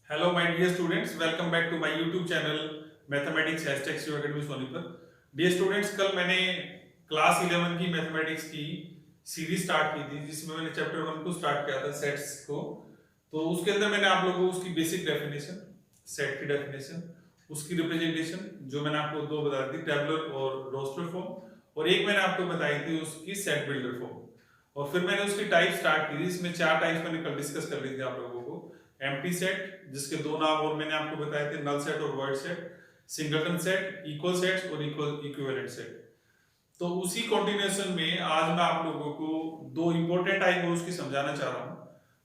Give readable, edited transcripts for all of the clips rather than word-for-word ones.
Hello my dear students, welcome back to my YouTube channel mathematics #academy Sonipat. Dear students, कल मैंने class 11 की mathematics की series start की थी जिसमें मैंने चैप्टर 1 को स्टार्ट किया था, सेट्स को। तो उसके अंदर मैंने आप लोगों को उसकी बेसिक डेफिनेशन, सेट की डेफिनेशन, उसकी रिप्रेजेंटेशन जो मैंने आपको दो बताई थी, टेबुलर और रोस्टर फॉर्म, और एक मैंने आपको बताई थी उसकी सेट बिल्डर फॉर्म। और फिर मैंने उसकी टाइप स्टार्ट की थी। इसमें 4 टाइप्स मैंने कल डिस्कस कर ली थी आप लोगों को। एम्प्टी सेट, जिसके दो नाम और मैंने आपको बताए थे, नल सेट और void set, singleton set, equal sets और इक्विवेलेंट सेट। तो उसी कॉन्टिन्यूएशन में आज मैं आप लोगों को दो इंपॉर्टेंट टाइप है उसकी समझाना चाह रहा हूं।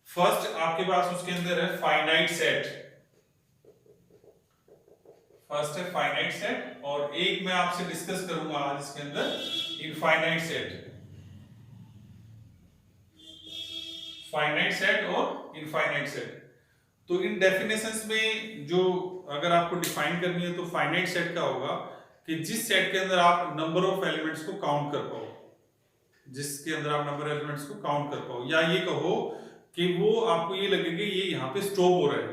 फर्स्ट आपके पास उसके अंदर है फाइनाइट सेट। फर्स्ट है फाइनाइट सेट, और एक मैं आपसे डिस्कस करूंगा आज इसके अंदर इनफाइनाइट सेट। फाइनाइट सेट और इनफाइनाइट सेट। तो इन डेफिनेशंस में जो अगर आपको डिफाइन करनी है तो फाइनाइट सेट का होगा कि जिस सेट के अंदर आप नंबर ऑफ एलिमेंट्स को काउंट कर पाओ, जिसके अंदर आप नंबर एलिमेंट्स को काउंट कर पाओ, या ये कहो कि वो आपको ये लगे कि ये यहाँ पे स्टॉप हो रहा है,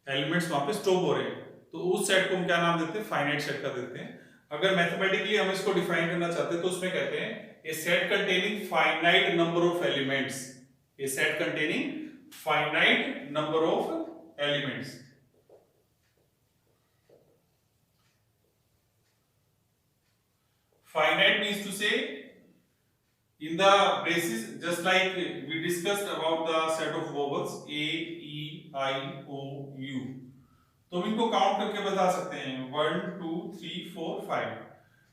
एलिमेंट्स वहां पे स्टॉप हो रहे हैं, तो उस सेट को हम क्या नाम देते हैं? फाइनाइट सेट का देते हैं। अगर मैथमेटिकली हम इसको डिफाइन करना चाहते हैं तो उसमें कहते हैं a set containing finite number of elements. A set containing finite number of elements. Finite means to say in the braces, just like we discussed about the set of vowels a, e, I, o, u, तो हम इनको count करके बता सकते हैं 1 2 3 4 5।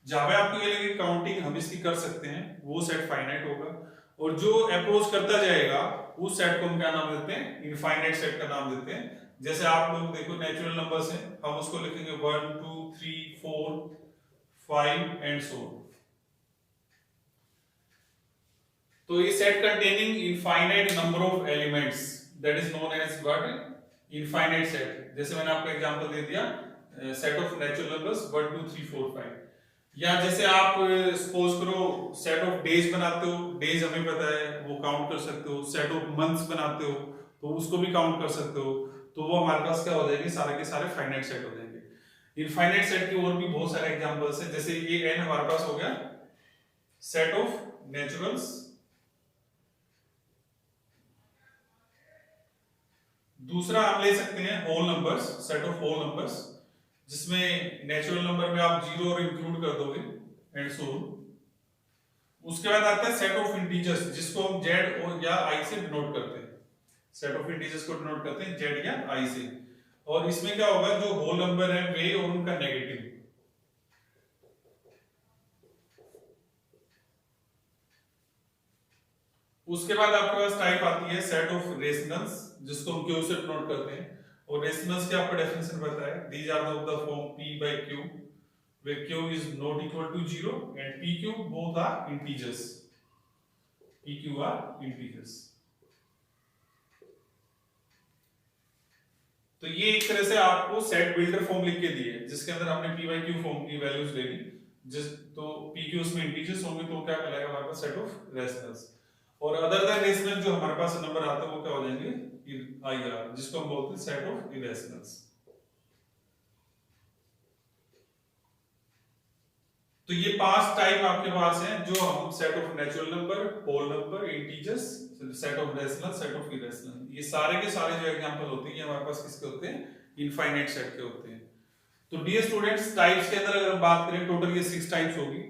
जहां पे आपको ये लगे काउंटिंग हम इसकी कर सकते हैं, वो सेट फाइनाइट होगा। और जो अप्रोच करता जाएगा उस सेट को हम क्या नाम देते हैं? इनफाइनाइट सेट का नाम देते हैं। जैसे आप लोग देखो नेचुरल नंबर्स हैं, हम उसको लिखेंगे 1 2 3 4 5 एंड सो। तो ये set containing infinite number of elements, that is known as what? Infinite set. जैसे मैंने आपको एग्जांपल दे दिया, सेट ऑफ नेचुरल नंबर्स 1 2 3 4 5। या जैसे आप सपोज करो सेट ऑफ डेज बनाते हो, डेज हमें पता है वो काउंट कर सकते हो। सेट ऑफ मंथ्स बनाते हो तो उसको भी काउंट कर सकते हो। तो वो हमारे पास क्या हो जाएंगे? सारे के सारे फाइनाइट सेट हो जाएंगे। इनफाइनाइट सेट के और भी बहुत सारे एग्जांपल्स हैं। जैसे ये एन हमारे पास हो गया सेट ऑफ नेचुरल्स। दूसरा हम ले सकते हैं whole numbers, set of whole numbers, जिसमें नेचुरल नंबर में आप जीरो और इंक्लूड कर दोगे एंड सो। उसके बाद आता है सेट ऑफ इंटीजर्स, जिसको हम जेड और या आई से डिनोट करते हैं। सेट ऑफ इंटीजर्स को डिनोट करते हैं जेड या आई से। और इसमें क्या होगा, जो होल नंबर है वे और उनका नेगेटिव। उसके बाद आपके पास टाइप आती है सेट ऑफ रेशनल्स, जिसको हम क्यू से डिनोट करते हैं। और रेशनल्स की आपको डेफिनेशन पता है, these are of the form p by q where q is not equal to 0 and pq both are integers. pq are integers. तो ये एक तरह से आपको सेट बिल्डर फॉर्म लिख के दिए, जिसके अंदर हमने p by q फॉर्म की वैल्यूज ले ली। जिस तो pq उसमें इंटीजर्स होंगे तो क्या कहलाएगा हमारे पास? Set of rationals. और अदर देन रेशनल जो हमारे पास नंबर आते हैं वो क्या हो जाएंगे? IR, जिसको हम बोलते हैं सेट ऑफ इरेशनल्स। तो ये 5 टाइप आपके पास हैं, जो हम set of natural number, whole number, integers, set of rational, set of irrational, ये सारे के सारे जो एग्जांपल होते हैं ये हमारे पास किसके होते हैं? इनफाइनाइट सेट के होते हैं। तो डियर स्टूडेंट्स, टाइप्स के अंदर अगर हम बात करें, टोटल ये 6 टाइप्स होगी।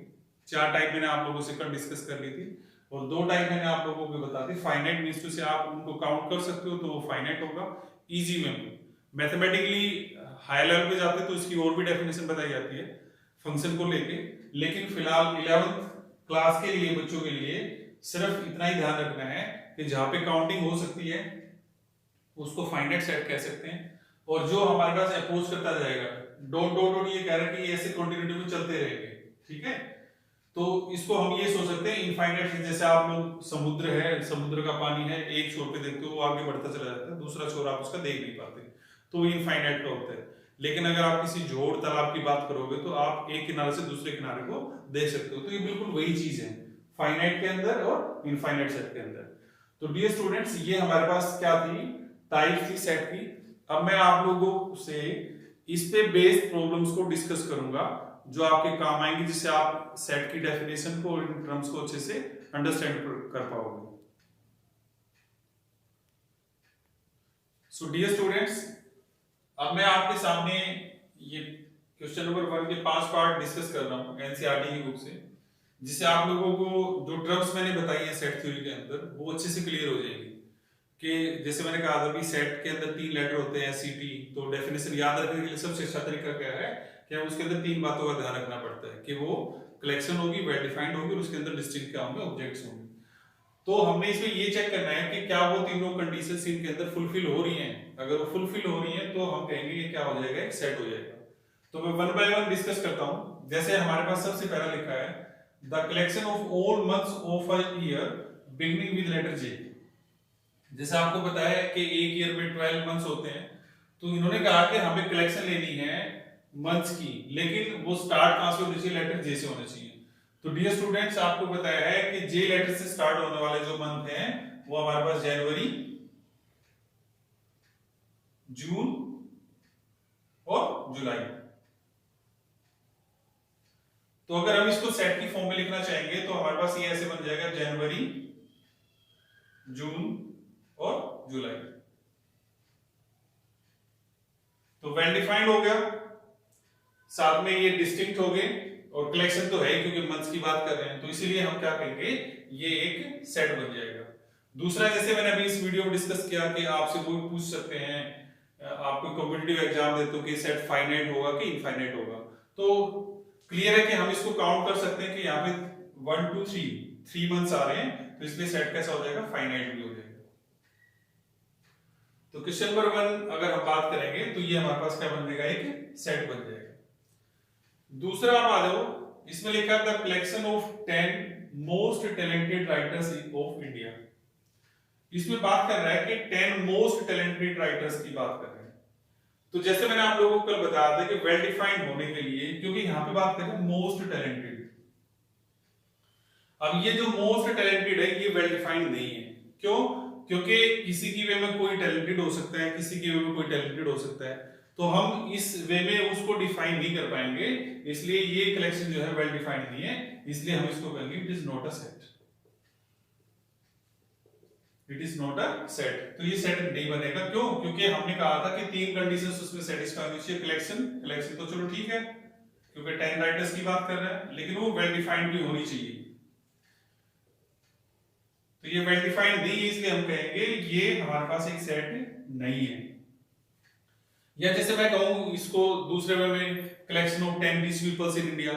4 टाइप मैंने आप लोगों से कल डिस्कस कर ली थी, और 2 टाइप मैंने आप लोगों को बता दी। फाइनाइट मींस टू से आप उनको काउंट कर सकते हो तो वो फाइनाइट होगा, इजी में। मैथमेटिकली हाई लेवल पे जाते तो इसकी और भी डेफिनेशन बताई जाती है फंक्शन को लेके, लेकिन फिलहाल 11th क्लास के लिए बच्चों के लिए सिर्फ इतना ही ध्यान रखना है कि जहां पे काउंटिंग हो सकती है उसको फाइनाइट सेट कह सकते हैं। और जो हमारे पास अप्रोच करता जाएगा, डॉट डॉट डॉट, ये कह रहा है कि ये ऐसे कंटिन्यूटी में चलते रहेंगे, ठीक है? तो इसको हम ये सोच सकते हैं इनफाइनाइट। जैसे आप लोग समुद्र है, समुद्र का पानी है, एक छोर पे देखते हो वो आगे बढ़ता चला जाता है, दूसरा छोर आप उसका देख नहीं पाते, तो इनफाइनाइट का होता है। लेकिन अगर आप किसी जोड़ तालाब की बात करोगे तो आप एक किनारे से दूसरे किनारे को देख सकते हो। तो ये बिल्कुल वही चीज है फाइनाइट के अंदर और इनफाइनाइट सेट के अंदर। तो डियर स्टूडेंट्स, ये हमारे पास क्या थी? टाइप थी सेट की। अब मैं आप लोगों से इस पे बेस्ड प्रॉब्लम्स को डिस्कस करूंगा जो आपके काम आएंगे, जिससे आप सेट की डेफिनेशन को और इन टर्म्स को अच्छे से अंडरस्टैंड कर पाओगे। सो डियर स्टूडेंट्स, अब मैं आपके सामने ये क्वेश्चन नंबर 1 के 5 पार्ट डिस्कस कर रहा हूँ एनसीईआरटी की बुक से, जिससे आप लोगों को जो टर्म्स मैंने बताई है सेट थ्योरी के अंदर वो अच्छे से क्लियर हो जाएगी। कि जैसे मैंने कहा था भी सेट के अंदर 3 लेटर होते हैं सीटी, तो डेफिनेशन याद रखने के लिए सबसे अच्छा तरीका क्या है कि हम उसके अंदर 3 बातों का ध्यान रखना पड़ता है कि वो कलेक्शन होगी, वेल डिफाइंड होगी और उसके अंदर डिस्टिंक्ट क्या होंगे, ऑब्जेक्ट्स होंगे। तो हमने इसमें ये चेक करना है कि क्या वो तीनों कंडीशंस इनके अंदर फुलफिल हो रही हैं। अगर वो फुलफिल हो रही हैं तो हम कहेंगे ये क्या हो जाएगा, एक सेट हो जाएगा। तो मैं 1 बाय 1 डिस्कस करता हूं। जैसे हमारे पास सबसे पहला लिखा है the collection of all months of a year beginning with letter J. जैसे आपको पता है कि एक ईयर में 12 मंथ्स होते हैं, तो इन्होंने कहा कि हमें कलेक्शन लेनी है मंथ्स की, लेकिन वो स्टार्ट कहां से होनी चाहिए, लेटर जे से होना चाहिए। तो डियर स्टूडेंट्स, आपको बताया है कि जे लेटर से स्टार्ट होने वाले जो मंथ हैं वो हमारे पास जनवरी, जून और जुलाई। तो अगर हम इसको सेट की फॉर्म में लिखना चाहेंगे तो हमारे पास ये ऐसे बन जाएगा जनवरी, जून और जुलाई। तो वेल डिफाइंड हो गया, साथ में ये डिस्टिंक्ट हो गए और कलेक्शन तो है क्योंकि मंथ्स की बात कर रहे हैं, तो इसीलिए हम क्या कहेंगे, ये एक सेट बन जाएगा। दूसरा, जैसे मैंने अभी इस वीडियो में डिस्कस किया कि आपसे कोई पूछ सकते हैं, आप कोई कॉम्पिटिटिव एग्जाम देते हो कि सेट फाइनाइट होगा कि इनफाइनाइट होगा, तो क्लियर है कि हम इसको काउंट कर सकते हैं कि यहाँ पे 1 2 3 मंथ्स आ रहे हैं, तो इसलिए सेट कैसा हो जाएगा, फाइनाइट भी हो जाएगा। तो क्वेश्चन नंबर 1 अगर हम बात करेंगे तो ये हमारे पास क्या बन जाएगा, एक सेट बन जाएगा। दूसरा आप आ जाओ, इसमें लिखा है the collection of 10 most talented writers of India. इसमें बात कर रहा है कि 10 मोस्ट टैलेंटेड राइटर्स की बात कर रहे हैं। तो जैसे मैंने आप लोगों को कल बताया था कि वेल डिफाइंड होने के लिए, क्योंकि यहां पे बात कर रहे हैं मोस्ट टैलेंटेड, अब ये जो मोस्ट टैलेंटेड है ये वेल डिफाइंड नहीं है। क्यों? क्योंकि किसी की वे में कोई टैलेंटेड हो सकता है, किसी की वे में कोई टैलेंटेड हो सकता है, तो हम इस वे में उसको डिफाइन नहीं कर पाएंगे, इसलिए ये कलेक्शन जो है वेल डिफाइंड नहीं है, इसलिए हम इसको कहेंगे it is not a set. It is not a set, तो ये सेट नहीं बनेगा। क्यों? क्योंकि हमने कहा था कि 3 कंडीशंस उसमें सेटिस्फाई होनी चाहिए। कलेक्शन तो चलो ठीक है क्योंकि 10 राइटर्स की बात कर रहे हैं, लेकिन वो वेल डिफाइंड भी होनी चाहिए। तो ये वेल डिफाइंड नहीं है, इसलिए हम कहेंगे ये हमारे पास एक सेट नहीं है। या जैसे मैं कहूं इसको दूसरे वे में, collection of 10 rich peoples in India,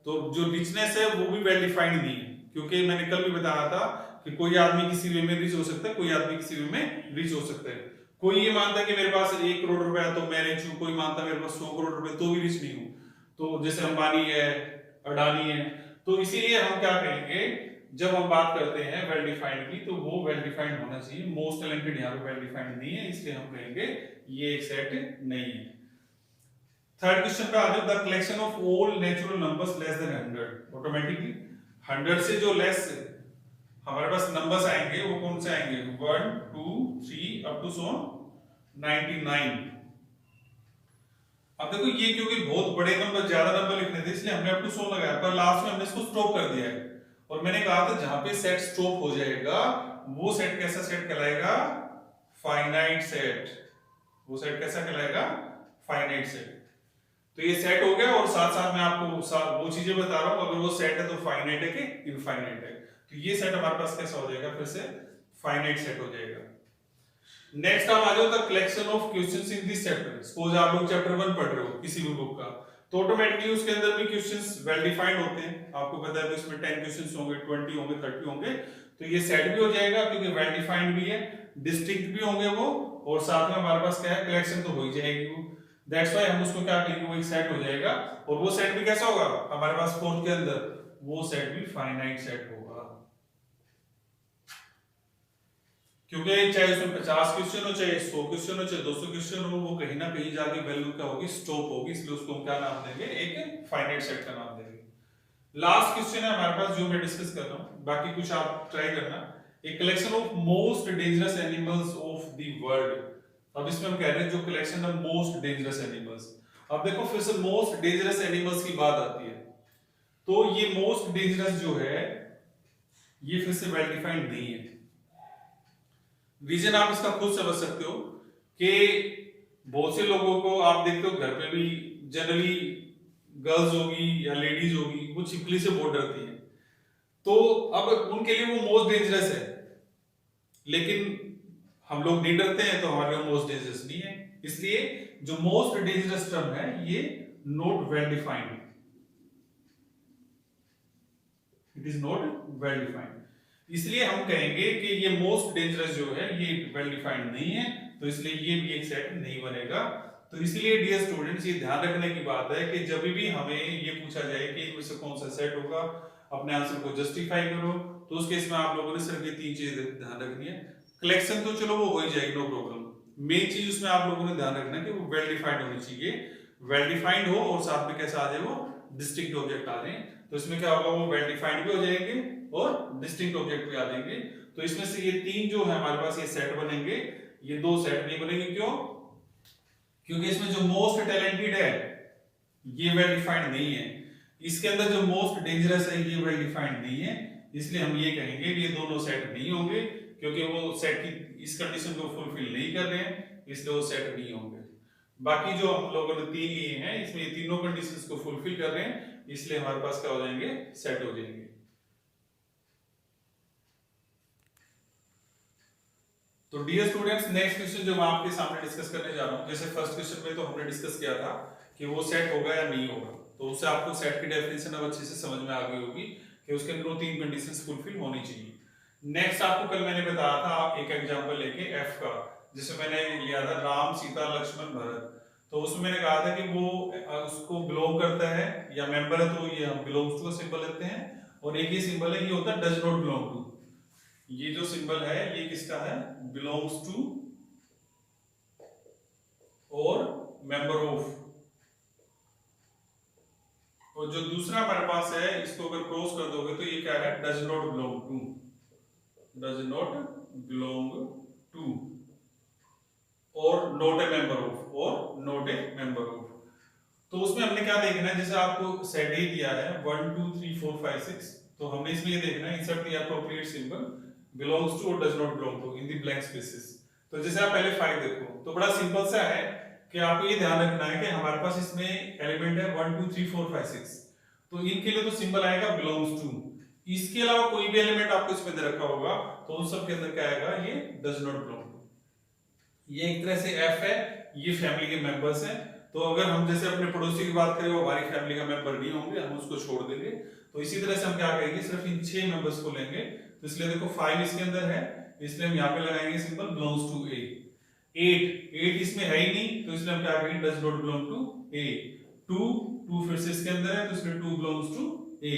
तो जो रिचनेस है वो भी वेल डिफाइंड नहीं है, क्योंकि मैंने कल भी बताया था कि कोई आदमी किसी वे में रिच हो सकता है, कोई आदमी किसी वे में रिच हो सकता है। कोई ये मानता है कि मेरे पास 1 करोड़ रुपया तो मैं रिच हूं, कोई मानता है मेरे पास 100 करोड़ रुपए तो भी रिच नहीं हूं। तो जैसे अंबानी है, अडानी है, तो इसीलिए हम क्या कहेंगे, जब हम बात करते हैं वेल डिफाइंड की, तो वो वेल डिफाइंड होना चाहिए। मोस्ट टैलेंटेड यहाँ पे वेल डिफाइंड नहीं है, इसलिए हम कहेंगे ये एक सेट नहीं है। थर्ड क्वेश्चन पे आ जाओ, the collection of all natural numbers less than 100। Automatically 100 से जो लेस हमारे पास नंबर्स आएंगे वो कौन से आएंगे, 1 2 3 अप टू 99। अब देखो ये क्योंकि बहुत बड़े नंबर, ज्यादा नंबर लिखने थे, इसलिए हमने अप टू 100 लगाया, पर लास्ट में हमने इसको स्टॉप कर दिया है। और मैंने कहा था जहां पे सेट स्टॉप हो जाएगा वो सेट कैसा सेट कहलाएगा, फाइनाइट सेट। वो सेट कैसा कहलाएगा, फाइनाइट सेट। तो ये सेट हो गया, और साथ साथ मैं आपको वो चीजें बता रहा हूं, अगर वो सेट है तो फाइनाइट है कि इनफाइनाइट है। तो ये सेट हमारे पास कैसा हो जाएगा, फिर से फाइनाइट सेट हो जाएगा। नेक्स्ट आप आ जाओ the collection of questions in this chapter. Suppose आप लोग चैप्टर 1 पढ़ रहे हो किसी भी बुक का, तो ऑटोमेटिकली उसके अंदर भी क्वेश्चंस वेल डिफाइंड होते हैं। आपको पता है इसमें 10 क्वेश्चंस होंगे, 20 होंगे, 30 होंगे, तो ये सेट भी हो जाएगा क्योंकि वेल डिफाइंड भी है, डिस्टिंक्ट भी होंगे वो, और साथ में हमारे पास क्या है, कलेक्शन तो हो ही जाएगी वो। दैट्स व्हाई हम उसको क्या कहेंगे, वो एक सेट हो जाएगा। और वो सेट भी कैसा होगा हमारे पास फोर्थ के अंदर, वो सेट भी फाइनाइट सेट होगा, क्योंकि चाहे उसमें 50 क्वेश्चन हो, चाहे 100 क्वेश्चन हो, चाहे 200 क्वेश्चन हो, वो कहीं ना कहीं जाके वैल्यू क्या होगी, स्टॉप होगी, इसलिए उसको हम क्या नाम देंगे, एक फाइनाइट सेट का नाम देंगे। लास्ट क्वेश्चन है हमारे पास जो मैं डिस्कस कर रहा हूं, बाकी कुछ आप ट्राई करना। A collection of most dangerous animals of the world. अब इसमें हम कह रहे हैं जो कलेक्शन है मोस्ट डेंजरस एनिमल्स। अब देखो फिर से मोस्ट डेंजरस एनिमल्स की बात आती है, तो ये मोस्ट डेंजरस जो है ये फिर से वेल डिफाइंड नहीं है। रीजन आप इसका खुद समझ सकते हो कि बहुत से लोगों को आप देखते हो घर पे भी जनरली गर्ल्स होगी या लेडीज होगी वो छिपकली से बहुत डरती है, तो अब उनके लिए वो मोस्ट डेंजरस है, लेकिन हम लोग नहीं डरते हैं तो हमारे लिए मोस्ट डेंजरस नहीं है। इसलिए जो मोस्ट डेंजरस टर्म है ये not well defined, it is not well defined. इसलिए हम कहेंगे कि ये मोस्ट डेंजरस जो है ये वेल डिफाइंड नहीं है, तो इसलिए ये भी एक सेट नहीं बनेगा। तो इसलिए डियर स्टूडेंट्स ये ध्यान रखने की बात है कि जब भी हमें ये पूछा जाए कि इनमें से कौन सा सेट होगा, अपने आंसर को जस्टिफाई करो, तो उस केस में आप लोगों ने सिर्फ ये तीन चीजें ध्यान रखनी है। कलेक्शन तो चलो वो हो ही जाएगी, नो प्रॉब्लम। मेन चीज उसमें आप लोगों ने ध्यान रखना है कि वो वेल डिफाइंड होनी चाहिए, वेल डिफाइंड हो और साथ में कैसा आ जाए वो डिस्टिंक्ट ऑब्जेक्ट आ जाए। तो इसमें क्या होगा, वो वेल डिफाइंड भी हो जाएंगे और डिस्टिंक्ट ऑब्जेक्ट भी आ जाएंगे। तो इसमें से ये तीन जो है हमारे पास ये सेट बनेंगे, ये दो सेट नहीं बनेंगे। क्यों? क्योंकि इसमें जो मोस्ट टैलेंटेड है ये वेल डिफाइंड नहीं है, इसके अंदर जो मोस्ट डेंजरस है ये वेल डिफाइंड नहीं है। इसलिए हम ये कहेंगे कि ये दोनों सेट नहीं होंगे, क्योंकि वो सेट की इस कंडीशन को फुलफिल नहीं कर रहे हैं, इसलिए वो सेट नहीं होंगे। बाकी जो हम लोगों ने तीन लिए हैं इसमें ये तीनों कंडीशंस को फुलफिल कर रहे हैं, इसलिए हमारे पास क्या हो जाएंगे, सेट हो जाएंगे। तो डियर स्टूडेंट्स नेक्स्ट क्वेश्चन जो मैं आपके सामने डिस्कस करने जा रहा हूं, जैसे फर्स्ट क्वेश्चन में तो हमने डिस्कस किया था कि वो सेट होगा या नहीं होगा, तो उससे आपको सेट की डेफिनेशन अब अच्छे से समझ में आ गई होगी कि उसके अंदर तीन कंडीशंस फुलफिल होनी चाहिए। नेक्स्ट आपको कल मैंने बताया था एक एग्जांपल लेके एफ का, जिसमें मैंने लिया था राम सीता लक्ष्मण भरत। तो उसमें मैंने कहा था कि वो उसको बिलोंग करता है या मेंबर है, तो ये हम बिलोंग्स टू का सिंबल लेते हैं, और एक ही सिंबल है ये होता है डज नॉट बिलोंग टू। ये जो सिंबल है ये किसका है, बिलोंग्स टू और मेंबर ऑफ। और जो दूसरा हमारे पास है इसको अगर क्रॉस कर दोगे तो ये क्या है, does not belong to, does not belong to और नॉट ए मेंबर ऑफ, और नॉट ए मेंबर ऑफ। तो उसमें हमने क्या देखना है, जैसे आपको सेट ही दिया है 1 2 3 4 5 6, तो हमने इसमें ये देखना है insert the appropriate symbol belongs to और does not belong to in the blank spaces. तो जैसे आप पहले 5 देखो तो बड़ा सिंपल सा है कि आपको ये ध्यान रखना है कि हमारे पास इसमें एलिमेंट है 1 2 3 4 5 6, तो इनके लिए तो सिंबल आएगा बिलोंग्स टू। इसके अलावा कोई भी एलिमेंट आपको इसमें दे रखा होगा तो उन सब के अंदर क्या आएगा, ये डज नॉट बिलोंग टू। ये एक तरह से एफ है, ये फैमिली के मेंबर्स हैं। तो अगर हम जैसे अपने पड़ोसी की बात करें वो हमारी फैमिली का मेंबर नहीं होंगे, हम उसको छोड़ देंगे। तो इसी तरह से हम क्या करेंगे, सिर्फ इन 6 मेंबर्स को लेंगे। तो इसलिए देखो 5 इसके अंदर है, इसलिए हम यहाँ पे लगाएंगे सिंबल बिलोंग्स टू ए। 8 इसमें है ही नहीं, तो इसलिए हम क्या करेंगे, डज नॉट बिलोंग टू ए। 2 फिर से इसके अंदर है, तो इसलिए 2 बिलोंग्स टू ए।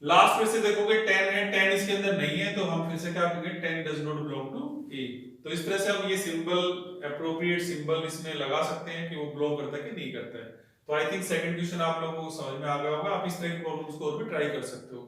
लास्ट फिर से देखोगे 10 है, 10 इसके अंदर नहीं है, तो हम फिर से क्या करेंगे, 10 डज नॉट बिलोंग टू ए। तो इस तरह से हम ये सिंबल एप्रोप्रिएट सिंबल इसमें लगा सकते हैं कि वो बिलोंग करता है कि नहीं करता है। तो आई थिंक सेकंड क्वेश्चन आप लोगों को समझ में आ गया होगा। आप इस तरह की प्रॉब्लम्स को और भी ट्राई कर सकते हो।